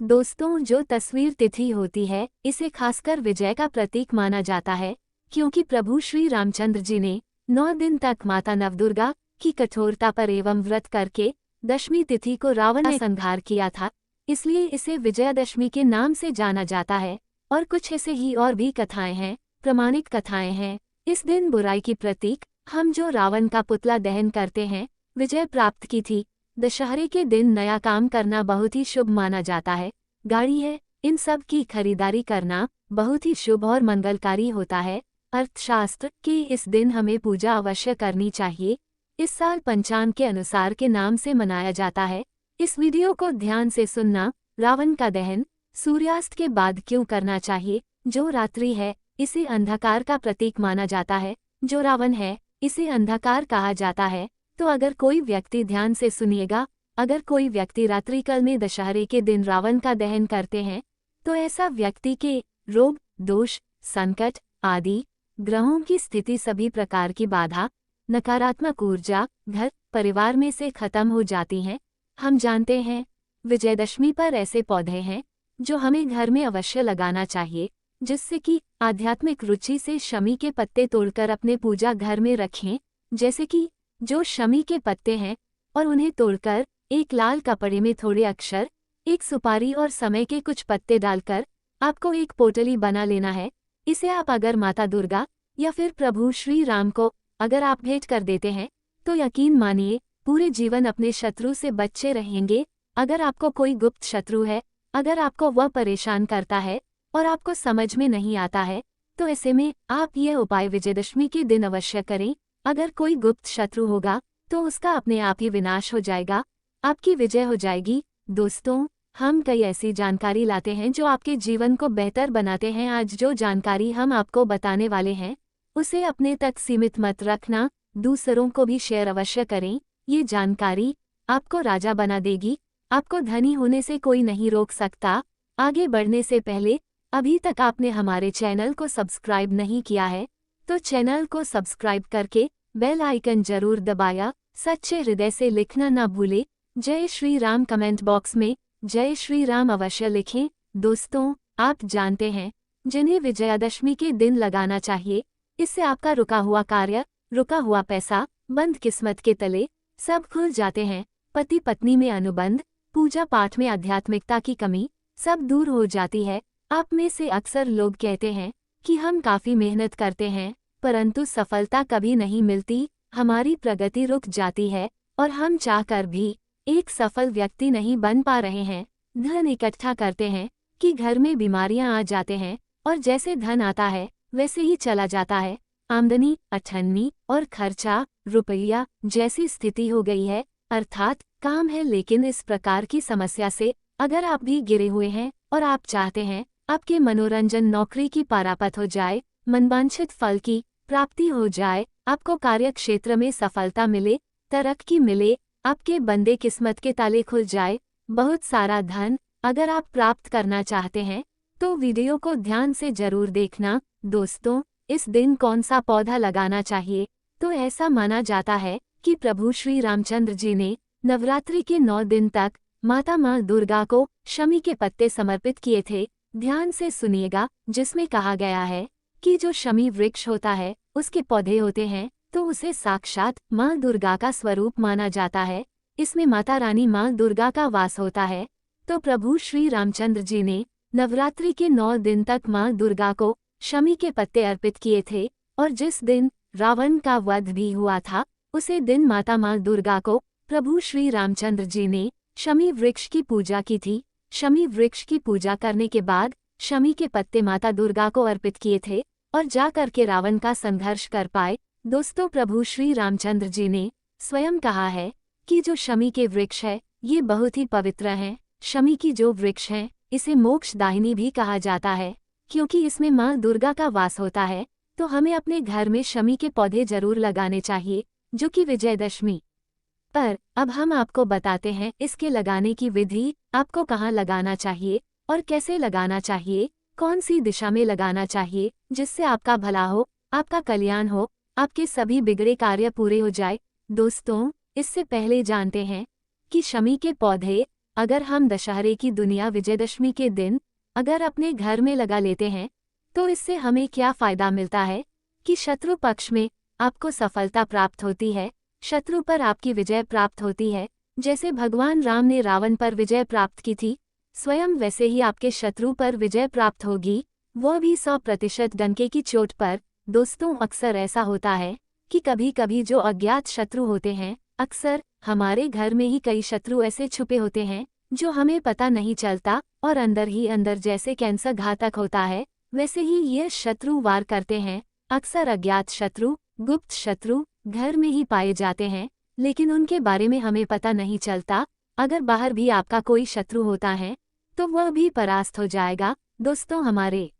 दोस्तों, जो तस्वीर तिथि होती है इसे खासकर विजय का प्रतीक माना जाता है, क्योंकि प्रभु श्री रामचंद्र जी ने 9 दिन तक माता नवदुर्गा की कठोरता पर एवं व्रत करके दशमी तिथि को रावण ने संहार किया था। इसलिए इसे विजयादशमी के नाम से जाना जाता है। और कुछ ऐसे ही और भी कथाएं हैं, प्रमाणिक कथाएं हैं। इस दिन बुराई की प्रतीक हम जो रावण का पुतला दहन करते हैं, विजय प्राप्त की थी। दशहरे के दिन नया काम करना बहुत ही शुभ माना जाता है। गाड़ी है, इन सब की खरीदारी करना बहुत ही शुभ और मंगलकारी होता है। अर्थशास्त्र के इस दिन हमें पूजा अवश्य करनी चाहिए। इस साल पंचांग के अनुसार के नाम से मनाया जाता है। इस वीडियो को ध्यान से सुनना। रावण का दहन सूर्यास्त के बाद क्यों करना चाहिए? जो रात्रि है इसे अंधकार का प्रतीक माना जाता है। जो रावण है इसे अंधकार कहा जाता है। तो अगर कोई व्यक्ति ध्यान से सुनिएगा, अगर कोई व्यक्ति रात्रिकाल में दशहरे के दिन रावण का दहन करते हैं तो ऐसा व्यक्ति के रोग, दोष, संकट आदि ग्रहों की स्थिति, सभी प्रकार की बाधा, नकारात्मक ऊर्जा घर परिवार में से खत्म हो जाती हैं। हम जानते हैं विजयदशमी पर ऐसे पौधे हैं जो हमें घर में अवश्य लगाना चाहिए, जिससे कि आध्यात्मिक रुचि से शमी के पत्ते तोड़कर अपने पूजा घर में रखें। जैसे कि जो शमी के पत्ते हैं और उन्हें तोड़कर एक लाल कपड़े में थोड़े अक्षर, एक सुपारी और समय के कुछ पत्ते डालकर आपको एक पोटली बना लेना है। इसे आप अगर माता दुर्गा या फिर प्रभु श्री राम को अगर आप भेंट कर देते हैं तो यकीन मानिए पूरे जीवन अपने शत्रु से बचे रहेंगे। अगर आपको कोई गुप्त शत्रु है, अगर आपको वह परेशान करता है और आपको समझ में नहीं आता है, तो ऐसे में आप यह उपाय विजयदशमी के दिन अवश्य करें। अगर कोई गुप्त शत्रु होगा तो उसका अपने आप ही विनाश हो जाएगा, आपकी विजय हो जाएगी। दोस्तों, हम कई ऐसी जानकारी लाते हैं जो आपके जीवन को बेहतर बनाते हैं। आज जो जानकारी हम आपको बताने वाले हैं उसे अपने तक सीमित मत रखना, दूसरों को भी शेयर अवश्य करें। ये जानकारी आपको राजा बना देगी। आपको धनी होने से कोई नहीं रोक सकता। आगे बढ़ने से पहले अभी तक आपने हमारे चैनल को सब्सक्राइब नहीं किया है तो चैनल को सब्सक्राइब करके बेल आइकन जरूर दबाया। सच्चे हृदय से लिखना ना भूले। जय श्री राम कमेंट बॉक्स में जय श्री राम अवश्य लिखें। दोस्तों, आप जानते हैं जिन्हें विजयादशमी के दिन लगाना चाहिए, इससे आपका रुका हुआ कार्य, रुका हुआ पैसा, बंद किस्मत के तले सब खुल जाते हैं। पति पत्नी में अनुबंध, पूजा पाठ में आध्यात्मिकता की कमी सब दूर हो जाती है। आप में से अक्सर लोग कहते हैं कि हम काफ़ी मेहनत करते हैं परंतु सफलता कभी नहीं मिलती, हमारी प्रगति रुक जाती है और हम चाहकर भी एक सफल व्यक्ति नहीं बन पा रहे हैं। धन इकट्ठा करते हैं कि घर में बीमारियां आ जाते हैं और जैसे धन आता है वैसे ही चला जाता है। आमदनी अठन्नी और खर्चा रुपया जैसी स्थिति हो गई है, अर्थात काम है लेकिन इस प्रकार की समस्या से अगर आप भी गिरे हुए हैं और आप चाहते हैं आपके मनोरंजन नौकरी की पारापत हो जाए, मनवांछित फल की प्राप्ति हो जाए, आपको कार्य क्षेत्र में सफलता मिले, तरक्की मिले, आपके बंदे किस्मत के ताले खुल जाए, बहुत सारा धन अगर आप प्राप्त करना चाहते हैं तो वीडियो को ध्यान से जरूर देखना। दोस्तों, इस दिन कौन सा पौधा लगाना चाहिए? तो ऐसा माना जाता है कि प्रभु श्री रामचंद्र जी ने नवरात्रि के 9 दिन तक माँ दुर्गा को शमी के पत्ते समर्पित किए थे। ध्यान से सुनिएगा, जिसमें कहा गया है कि जो शमी वृक्ष होता है उसके पौधे होते हैं तो उसे साक्षात माँ दुर्गा का स्वरूप माना जाता है। इसमें माता रानी माँ दुर्गा का वास होता है। तो प्रभु श्री रामचंद्र जी ने नवरात्रि के 9 दिन तक माँ दुर्गा को शमी के पत्ते अर्पित किए थे और जिस दिन रावण का वध भी हुआ था उसे दिन माँ दुर्गा को प्रभु श्री रामचंद्र जी ने शमी वृक्ष की पूजा की थी। शमी वृक्ष की पूजा करने के बाद शमी के पत्ते माता दुर्गा को अर्पित किए थे और जा करके रावण का संघर्ष कर पाए। दोस्तों, प्रभु श्री रामचंद्र जी ने स्वयं कहा है कि जो शमी के वृक्ष है ये बहुत ही पवित्र हैं। शमी की जो वृक्ष है इसे मोक्षदायिनी भी कहा जाता है क्योंकि इसमें माँ दुर्गा का वास होता है। तो हमें अपने घर में शमी के पौधे जरूर लगाने चाहिए, जो कि विजयदशमी पर अब हम आपको बताते हैं इसके लगाने की विधि, आपको कहाँ लगाना चाहिए और कैसे लगाना चाहिए, कौन सी दिशा में लगाना चाहिए जिससे आपका भला हो, आपका कल्याण हो, आपके सभी बिगड़े कार्य पूरे हो जाए। दोस्तों, इससे पहले जानते हैं कि शमी के पौधे अगर हम दशहरे की दुनिया विजयदशमी के दिन अगर अपने घर में लगा लेते हैं तो इससे हमें क्या फ़ायदा मिलता है कि शत्रु पक्ष में आपको सफलता प्राप्त होती है, शत्रु पर आपकी विजय प्राप्त होती है। जैसे भगवान राम ने रावण पर विजय प्राप्त की थी, स्वयं वैसे ही आपके शत्रु पर विजय प्राप्त होगी, वो भी 100% डंके की चोट पर। दोस्तों, अक्सर ऐसा होता है कि कभी कभी जो अज्ञात शत्रु होते हैं, अक्सर हमारे घर में ही कई शत्रु ऐसे छुपे होते हैं जो हमें पता नहीं चलता और अंदर ही अंदर जैसे कैंसर घातक होता है वैसे ही ये शत्रु वार करते हैं। अक्सर अज्ञात शत्रु, गुप्त शत्रु घर में ही पाए जाते हैं, लेकिन उनके बारे में हमें पता नहीं चलता। अगर बाहर भी आपका कोई शत्रु होता है तो वह भी परास्त हो जाएगा। दोस्तों, हमारे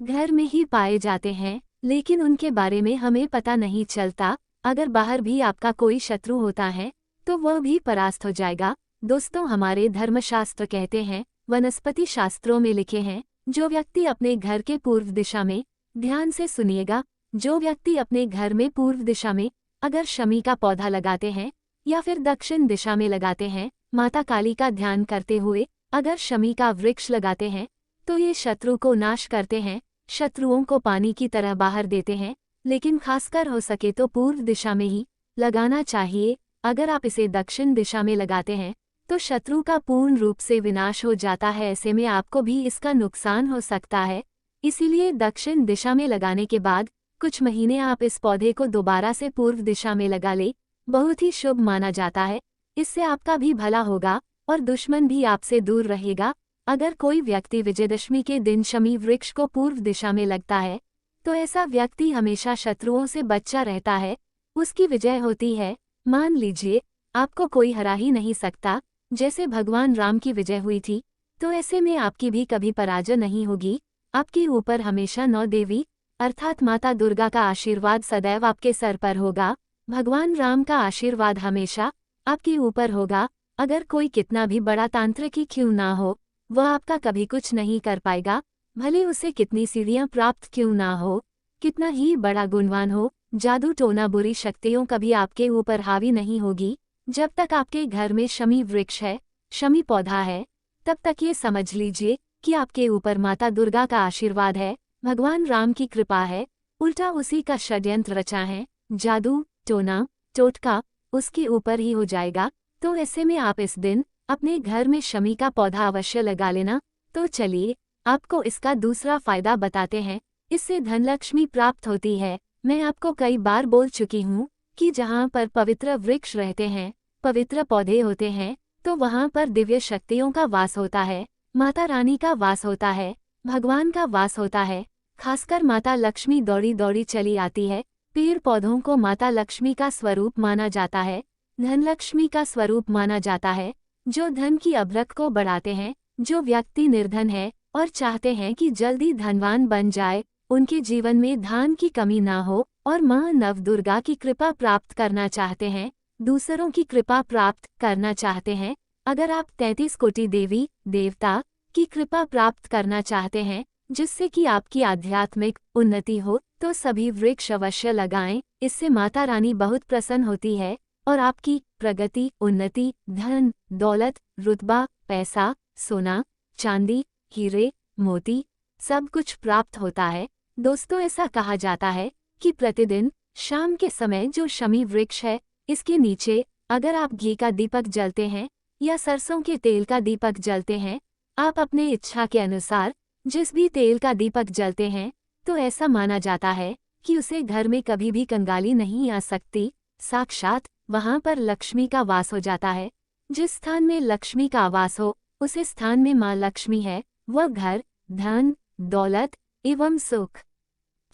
घर में ही पाए जाते हैं लेकिन उनके बारे में हमें पता नहीं चलता। अगर बाहर भी आपका कोई शत्रु होता है तो वह भी परास्त हो जाएगा। दोस्तों, हमारे धर्मशास्त्र कहते हैं, वनस्पति शास्त्रों में लिखे हैं, जो व्यक्ति अपने घर के पूर्व दिशा में, ध्यान से सुनिएगा, जो व्यक्ति अपने घर में पूर्व दिशा में अगर शमी का पौधा लगाते हैं या फिर दक्षिण दिशा में लगाते हैं, माता काली का ध्यान करते हुए अगर शमी का वृक्ष लगाते हैं तो ये शत्रु को नाश करते हैं, शत्रुओं को पानी की तरह बाहर देते हैं। लेकिन खासकर हो सके तो पूर्व दिशा में ही लगाना चाहिए। अगर आप इसे दक्षिण दिशा में लगाते हैं तो शत्रु का पूर्ण रूप से विनाश हो जाता है, ऐसे में आपको भी इसका नुकसान हो सकता है। इसीलिए दक्षिण दिशा में लगाने के बाद कुछ महीने आप इस पौधे को दोबारा से पूर्व दिशा में लगा ले, बहुत ही शुभ माना जाता है। इससे आपका भी भला होगा और दुश्मन भी आपसे दूर रहेगा। अगर कोई व्यक्ति विजयदशमी के दिन शमी वृक्ष को पूर्व दिशा में लगता है तो ऐसा व्यक्ति हमेशा शत्रुओं से बचा रहता है, उसकी विजय होती है। मान लीजिए आपको कोई हरा ही नहीं सकता, जैसे भगवान राम की विजय हुई थी, तो ऐसे में आपकी भी कभी पराजय नहीं होगी। आपके ऊपर हमेशा 9 देवी अर्थात माता दुर्गा का आशीर्वाद सदैव आपके सर पर होगा। भगवान राम का आशीर्वाद हमेशा आपके ऊपर होगा। अगर कोई कितना भी बड़ा तांत्रिक ही क्यों ना हो, वह आपका कभी कुछ नहीं कर पाएगा। भले उसे कितनी सीढ़ियां प्राप्त क्यों ना हो, कितना ही बड़ा गुणवान हो, जादू टोना बुरी शक्तियों कभी आपके ऊपर हावी नहीं होगी। जब तक आपके घर में शमी वृक्ष है, शमी पौधा है, तब तक ये समझ लीजिए कि आपके ऊपर माता दुर्गा का आशीर्वाद है, भगवान राम की कृपा है। उल्टा उसी का षड्यंत्र रचा है, जादू टोना टोटका उसके ऊपर ही हो जाएगा। तो ऐसे में आप इस दिन अपने घर में शमी का पौधा अवश्य लगा लेना। तो चलिए आपको इसका दूसरा फायदा बताते हैं। इससे धनलक्ष्मी प्राप्त होती है। मैं आपको कई बार बोल चुकी हूँ कि जहाँ पर पवित्र वृक्ष रहते हैं, पवित्र पौधे होते हैं, तो वहाँ पर दिव्य शक्तियों का वास होता है, माता रानी का वास होता है, भगवान का वास होता है। खासकर माता लक्ष्मी दौड़ी दौड़ी चली आती है। पेड़ पौधों को माता लक्ष्मी का स्वरूप माना जाता है, धनलक्ष्मी का स्वरूप माना जाता है, जो धन की अभ्रक को बढ़ाते हैं। जो व्यक्ति निर्धन है और चाहते हैं कि जल्दी धनवान बन जाए, उनके जीवन में धन की कमी ना हो और मां नवदुर्गा की कृपा प्राप्त करना चाहते हैं, दूसरों की कृपा प्राप्त करना चाहते हैं, अगर आप 33 कोटि देवी देवता की कृपा प्राप्त करना चाहते हैं जिससे कि आपकी आध्यात्मिक उन्नति हो, तो सभी वृक्ष अवश्य लगाएं। इससे माता रानी बहुत प्रसन्न होती है और आपकी प्रगति, उन्नति, धन दौलत, रुतबा, पैसा, सोना चांदी, हीरे मोती सब कुछ प्राप्त होता है। दोस्तों, ऐसा कहा जाता है कि प्रतिदिन शाम के समय जो शमी वृक्ष है, इसके नीचे अगर आप घी का दीपक जलते हैं या सरसों के तेल का दीपक जलते हैं, आप अपने इच्छा के अनुसार जिस भी तेल का दीपक जलते हैं, तो ऐसा माना जाता है कि उसे घर में कभी भी कंगाली नहीं आ सकती। साक्षात वहां पर लक्ष्मी का वास हो जाता है। जिस स्थान में लक्ष्मी का वास हो, उस स्थान में मां लक्ष्मी है। वह घर धन दौलत एवं सुख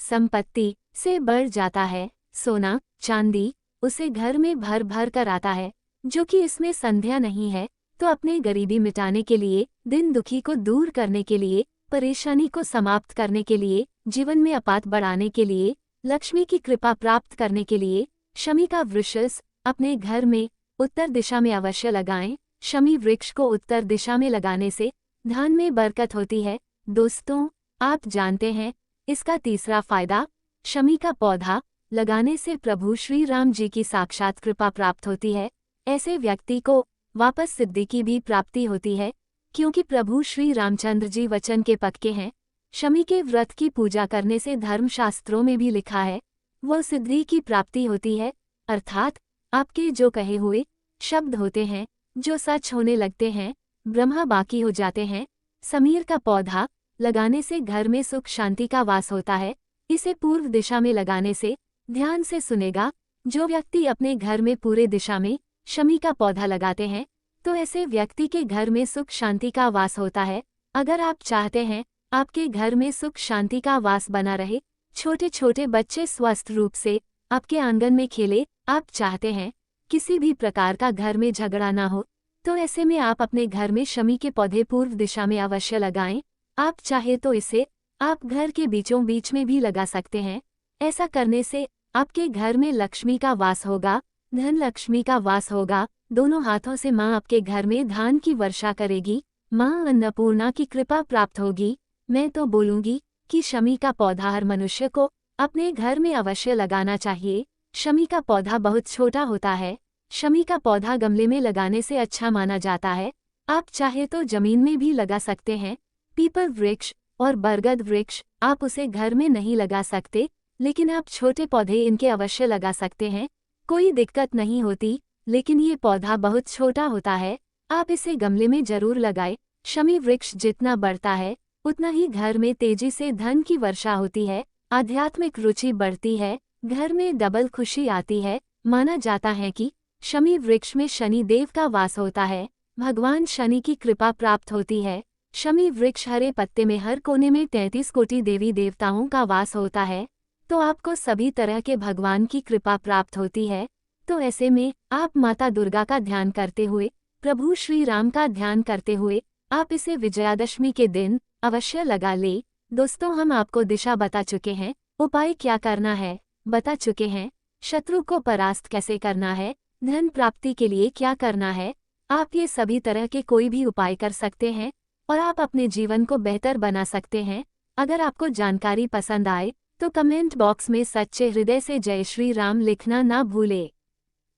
संपत्ति से बढ़ जाता है। सोना चांदी उसे घर में भर भर कर आता है। जो कि इसमें संध्या नहीं है, तो अपने गरीबी मिटाने के लिए, दिन दुखी को दूर करने के लिए, परेशानी को समाप्त करने के लिए, जीवन में अपात बढ़ाने के लिए, लक्ष्मी की कृपा प्राप्त करने के लिए शमी का वृक्ष अपने घर में उत्तर दिशा में अवश्य लगाएं। शमी वृक्ष को उत्तर दिशा में लगाने से धन में बरकत होती है। दोस्तों, आप जानते हैं इसका तीसरा फायदा, शमी का पौधा लगाने से प्रभु श्री राम जी की साक्षात कृपा प्राप्त होती है। ऐसे व्यक्ति को वापस सिद्धि की भी प्राप्ति होती है, क्योंकि प्रभु श्री रामचंद्र जी वचन के पक्के हैं। शमी के व्रत की पूजा करने से धर्मशास्त्रों में भी लिखा है वह सिद्धि की प्राप्ति होती है, अर्थात आपके जो कहे हुए शब्द होते हैं जो सच होने लगते हैं, ब्रह्मा बाकी हो जाते हैं। समीर का पौधा लगाने से घर में सुख शांति का वास होता है। इसे पूर्व दिशा में लगाने से, ध्यान से सुनेगा, जो व्यक्ति अपने घर में पूरे दिशा में शमी का पौधा लगाते हैं तो ऐसे व्यक्ति के घर में सुख शांति का वास होता है। अगर आप चाहते हैं आपके घर में सुख शांति का वास बना रहे, छोटे छोटे बच्चे स्वस्थ रूप से आपके आंगन में खेले, आप चाहते हैं किसी भी प्रकार का घर में झगड़ा ना हो, तो ऐसे में आप अपने घर में शमी के पौधे पूर्व दिशा में अवश्य लगाएं। आप चाहे तो इसे आप घर के बीचों बीच में भी लगा सकते हैं। ऐसा करने से आपके घर में लक्ष्मी का वास होगा, धन लक्ष्मी का वास होगा। दोनों हाथों से माँ आपके घर में धान की वर्षा करेगी, माँ अन्नपूर्णा की कृपा प्राप्त होगी। मैं तो बोलूंगी कि शमी का पौधा हर मनुष्य को अपने घर में अवश्य लगाना चाहिए। शमी का पौधा बहुत छोटा होता है। शमी का पौधा गमले में लगाने से अच्छा माना जाता है। आप चाहे तो जमीन में भी लगा सकते हैं। पीपल वृक्ष और बरगद वृक्ष आप उसे घर में नहीं लगा सकते, लेकिन आप छोटे पौधे इनके अवश्य लगा सकते हैं, कोई दिक्कत नहीं होती। लेकिन ये पौधा बहुत छोटा होता है, आप इसे गमले में जरूर लगाएं। शमी वृक्ष जितना बढ़ता है उतना ही घर में तेजी से धन की वर्षा होती है, आध्यात्मिक रुचि बढ़ती है, घर में डबल खुशी आती है। माना जाता है कि शमी वृक्ष में शनि देव का वास होता है, भगवान शनि की कृपा प्राप्त होती है। शमी वृक्ष हरे पत्ते में हर कोने में 33 कोटि देवी देवताओं का वास होता है, तो आपको सभी तरह के भगवान की कृपा प्राप्त होती है। तो ऐसे में आप माता दुर्गा का ध्यान करते हुए, प्रभु श्री राम का ध्यान करते हुए आप इसे विजयादशमी के दिन अवश्य लगा ले। दोस्तों, हम आपको दिशा बता चुके हैं, उपाय क्या करना है बता चुके हैं, शत्रु को परास्त कैसे करना है, धन प्राप्ति के लिए क्या करना है। आप ये सभी तरह के कोई भी उपाय कर सकते हैं और आप अपने जीवन को बेहतर बना सकते हैं। अगर आपको जानकारी पसंद आए तो कमेंट बॉक्स में सच्चे हृदय से जय श्री राम लिखना ना भूले।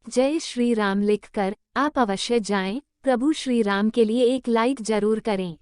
जय श्री राम लिखकर आप अवश्य जाएं। प्रभु श्री राम के लिए एक लाइक जरूर करें।